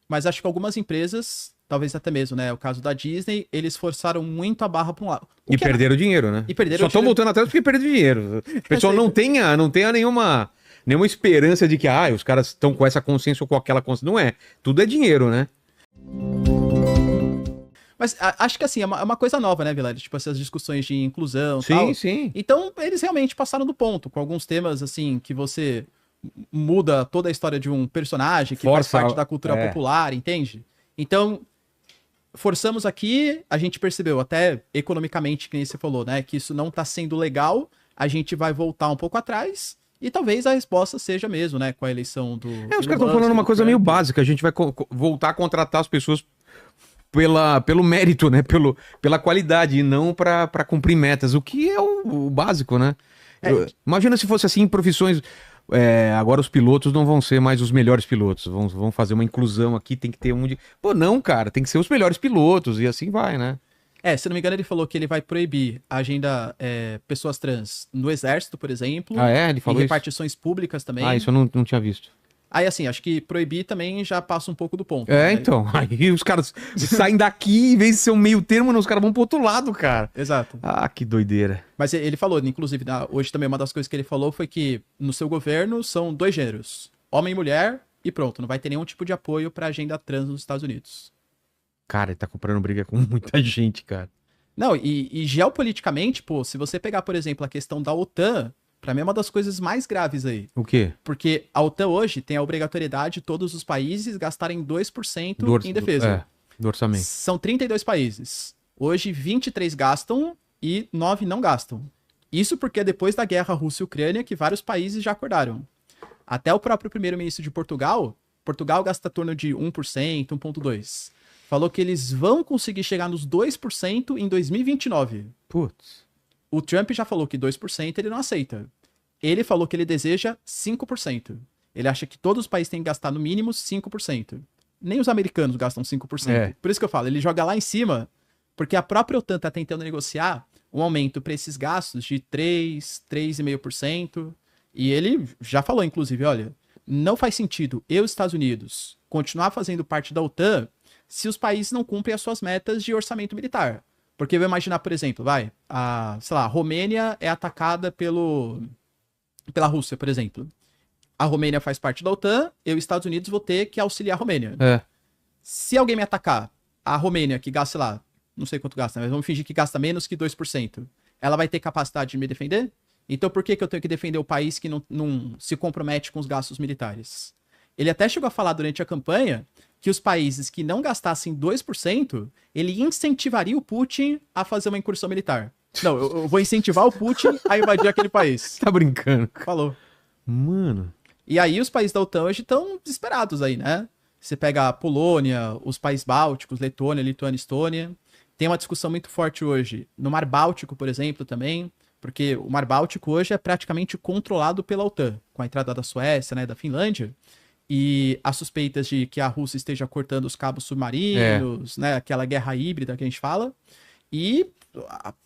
mas acho que algumas empresas, talvez até mesmo, né? O caso da Disney, eles forçaram muito a barra para um lado. E perderam dinheiro, né? E perderam Só estão dinheiro. voltando atrás porque perderam dinheiro. O pessoal não tenha nenhuma esperança de que os caras estão com essa consciência ou com aquela consciência. Não é. Tudo é dinheiro, né? Mas acho que assim, é uma coisa nova, né, Vilela? Tipo, essas discussões de inclusão e Sim, tal. sim. Então, eles realmente passaram do ponto, com alguns temas, assim, que você muda toda a história de um personagem que faz parte da cultura popular, entende? Então, forçamos aqui, a gente percebeu, até economicamente, que nem você falou, né, que isso não tá sendo legal, a gente vai voltar um pouco atrás, e talvez a resposta seja mesmo, né, com a eleição do... Os caras estão falando uma coisa meio básica, a gente vai voltar a contratar as pessoas pelo mérito, né, pela qualidade, e não pra cumprir metas, o que é o básico, né? Imagina se fosse assim em profissões... agora os pilotos não vão ser mais os melhores pilotos, vão fazer uma inclusão aqui, tem que ter um de... Pô, não, cara, tem que ser os melhores pilotos, e assim vai, né? Se não me engano, ele falou que ele vai proibir a agenda pessoas trans no exército, por exemplo. Ele falou em isso? repartições públicas também. Isso eu não tinha visto. Aí, assim, acho que proibir também já passa um pouco do ponto. Né? Então, aí os caras saem daqui, em vez de ser um meio termo, os caras vão pro outro lado, cara. Exato. Que doideira. Mas ele falou, inclusive, hoje também uma das coisas que ele falou foi que no seu governo são 2 gêneros, homem e mulher, e pronto, não vai ter nenhum tipo de apoio pra agenda trans nos Estados Unidos. Cara, ele tá comprando briga com muita gente, cara. Não, e geopoliticamente, pô, se você pegar, por exemplo, a questão da OTAN, pra mim é uma das coisas mais graves aí. O quê? Porque a OTAN hoje tem a obrigatoriedade de todos os países gastarem 2% em defesa. Do orçamento. São 32 países. Hoje, 23 gastam e 9 não gastam. Isso porque é depois da guerra Rússia e Ucrânia que vários países já acordaram. Até o próprio primeiro-ministro de Portugal gasta em torno de 1%, 1,2%. Falou que eles vão conseguir chegar nos 2% em 2029. Putz. O Trump já falou que 2% ele não aceita. Ele falou que ele deseja 5%. Ele acha que todos os países têm que gastar no mínimo 5%. Nem os americanos gastam 5%. Por isso que eu falo, ele joga lá em cima, porque a própria OTAN está tentando negociar um aumento para esses gastos de 3, 3,5%. E ele já falou, inclusive, olha, não faz sentido eu e os Estados Unidos continuar fazendo parte da OTAN se os países não cumprem as suas metas de orçamento militar. Porque eu vou imaginar, por exemplo, a Romênia é atacada pela Rússia, por exemplo. A Romênia faz parte da OTAN, eu e os Estados Unidos vou ter que auxiliar a Romênia. Se alguém me atacar, a Romênia, que gasta lá, não sei quanto gasta, mas vamos fingir que gasta menos que 2%, ela vai ter capacidade de me defender? Então por que eu tenho que defender o país que não se compromete com os gastos militares? Ele até chegou a falar durante a campanha que os países que não gastassem 2%, ele incentivaria o Putin a fazer uma incursão militar. Não, eu vou incentivar o Putin a invadir aquele país. Tá brincando. Falou. Mano. E aí os países da OTAN hoje estão desesperados aí, né? Você pega a Polônia, os países bálticos, Letônia, Lituânia, Estônia. Tem uma discussão muito forte hoje no Mar Báltico, por exemplo, também. Porque o Mar Báltico hoje é praticamente controlado pela OTAN, com a entrada da Suécia, né, da Finlândia. E as suspeitas de que a Rússia esteja cortando os cabos submarinos, né, aquela guerra híbrida que a gente fala. E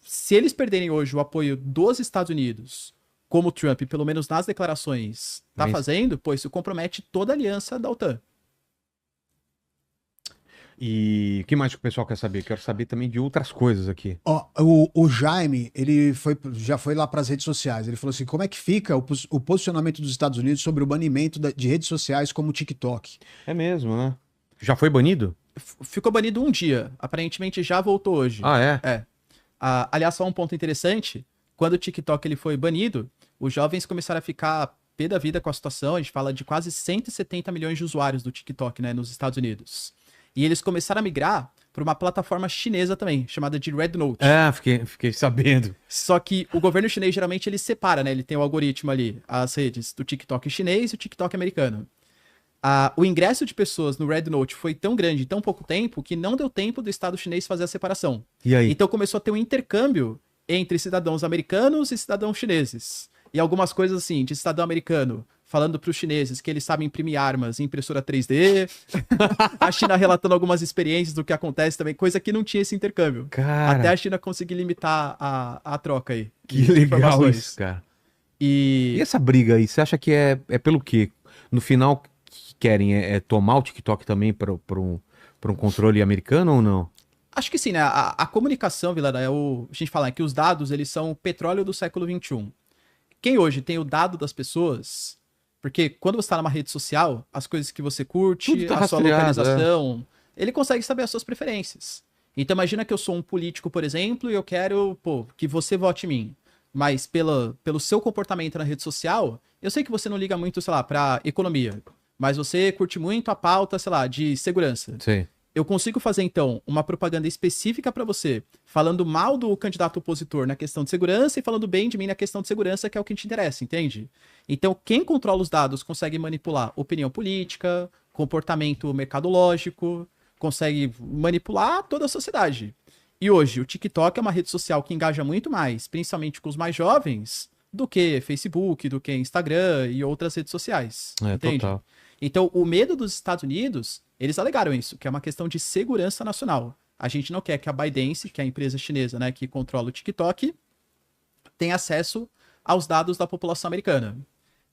se eles perderem hoje o apoio dos Estados Unidos, como o Trump, pelo menos nas declarações, tá fazendo, pô, isso compromete toda a aliança da OTAN. E o que mais que o pessoal quer saber? Quero saber também de outras coisas aqui. O Jaime, ele já foi lá para as redes sociais. Ele falou assim: como é que fica o posicionamento dos Estados Unidos sobre o banimento de redes sociais como o TikTok? É mesmo, né? Já foi banido? Ficou banido um dia. Aparentemente já voltou hoje. É? Aliás, só um ponto interessante. Quando o TikTok ele foi banido, os jovens começaram a ficar pé da vida com a situação. A gente fala de quase 170 milhões de usuários do TikTok, né, nos Estados Unidos. E eles começaram a migrar para uma plataforma chinesa também, chamada de Red Note. Fiquei sabendo. Só que o governo chinês, geralmente, ele separa, né? Ele tem o algoritmo ali, as redes do TikTok chinês e o TikTok americano. O ingresso de pessoas no Red Note foi tão grande em tão pouco tempo que não deu tempo do Estado chinês fazer a separação. E aí? Então começou a ter um intercâmbio entre cidadãos americanos e cidadãos chineses. E algumas coisas assim, de cidadão americano falando para os chineses que eles sabem imprimir armas em impressora 3D. A China relatando algumas experiências do que acontece também, coisa que não tinha esse intercâmbio. Cara, até a China conseguir limitar a troca aí. Que legal isso, cara. E essa briga aí, você acha que é pelo quê? No final, querem? É tomar o TikTok também para um controle americano ou não? Acho que sim, né? A comunicação, Vilela, a gente fala que os dados, eles são o petróleo do século XXI. Quem hoje tem o dado das pessoas, porque quando você está numa rede social, as coisas que você curte, Tudo tá a sua rastreado, localização, ele consegue saber as suas preferências. Então imagina que eu sou um político, por exemplo, e eu quero, pô, que você vote em mim. Mas pelo seu comportamento na rede social, eu sei que você não liga muito, sei lá, pra economia. Mas você curte muito a pauta, sei lá, de segurança. Sei. Eu consigo fazer, então, uma propaganda específica para você, falando mal do candidato opositor na questão de segurança e falando bem de mim na questão de segurança, que é o que te interessa, entende? Então, quem controla os dados consegue manipular opinião política, comportamento mercadológico, consegue manipular toda a sociedade. E hoje, o TikTok é uma rede social que engaja muito mais, principalmente com os mais jovens, do que Facebook, do que Instagram e outras redes sociais. Entende? Total. Então, o medo dos Estados Unidos, eles alegaram isso, que é uma questão de segurança nacional. A gente não quer que a ByteDance, que é a empresa chinesa, né, que controla o TikTok, tenha acesso aos dados da população americana.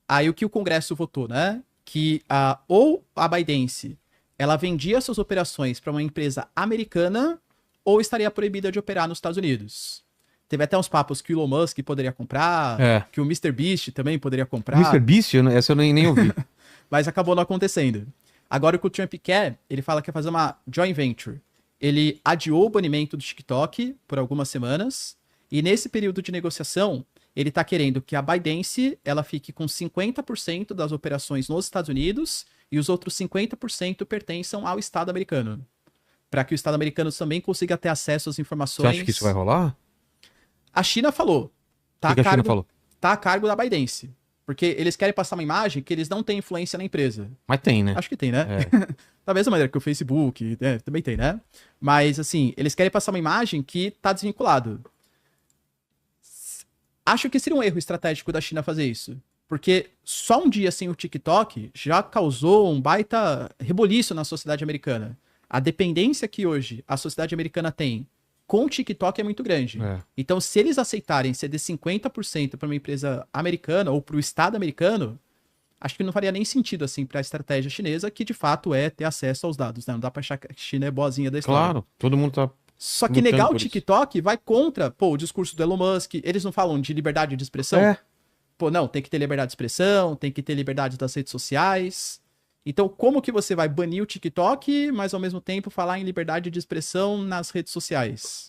Aí o que o Congresso votou, né? Que ou a ByteDance, ela vendia suas operações para uma empresa americana ou estaria proibida de operar nos Estados Unidos. Teve até uns papos que o Elon Musk poderia comprar, que o MrBeast também poderia comprar. MrBeast? Essa eu nem ouvi. Mas acabou não acontecendo. Agora o que o Trump quer, ele fala que quer fazer uma joint venture. Ele adiou o banimento do TikTok por algumas semanas, e nesse período de negociação, ele tá querendo que a ByteDance, ela fique com 50% das operações nos Estados Unidos, e os outros 50% pertençam ao Estado americano. Para que o Estado americano também consiga ter acesso às informações. Você acha que isso vai rolar? A China falou. O que a China falou? Tá a cargo da ByteDance. Porque eles querem passar uma imagem que eles não têm influência na empresa. Mas tem, né? Acho que tem, né? Da mesma maneira que o Facebook, também tem, né? Mas, assim, eles querem passar uma imagem que tá desvinculado. Acho que seria um erro estratégico da China fazer isso. Porque só um dia sem o TikTok já causou um baita reboliço na sociedade americana. A dependência que hoje a sociedade americana tem com o TikTok é muito grande. Então, se eles aceitarem ceder 50% para uma empresa americana ou para o Estado americano, acho que não faria nem sentido, assim, para a estratégia chinesa, que de fato é ter acesso aos dados, né? Não dá para achar que a China é boazinha da história. Claro, todo mundo tá. Só que negar o TikTok vai contra, o discurso do Elon Musk. Eles não falam de liberdade de expressão? Pô, não, tem que ter liberdade de expressão, tem que ter liberdade das redes sociais. Então, como que você vai banir o TikTok, mas ao mesmo tempo falar em liberdade de expressão nas redes sociais?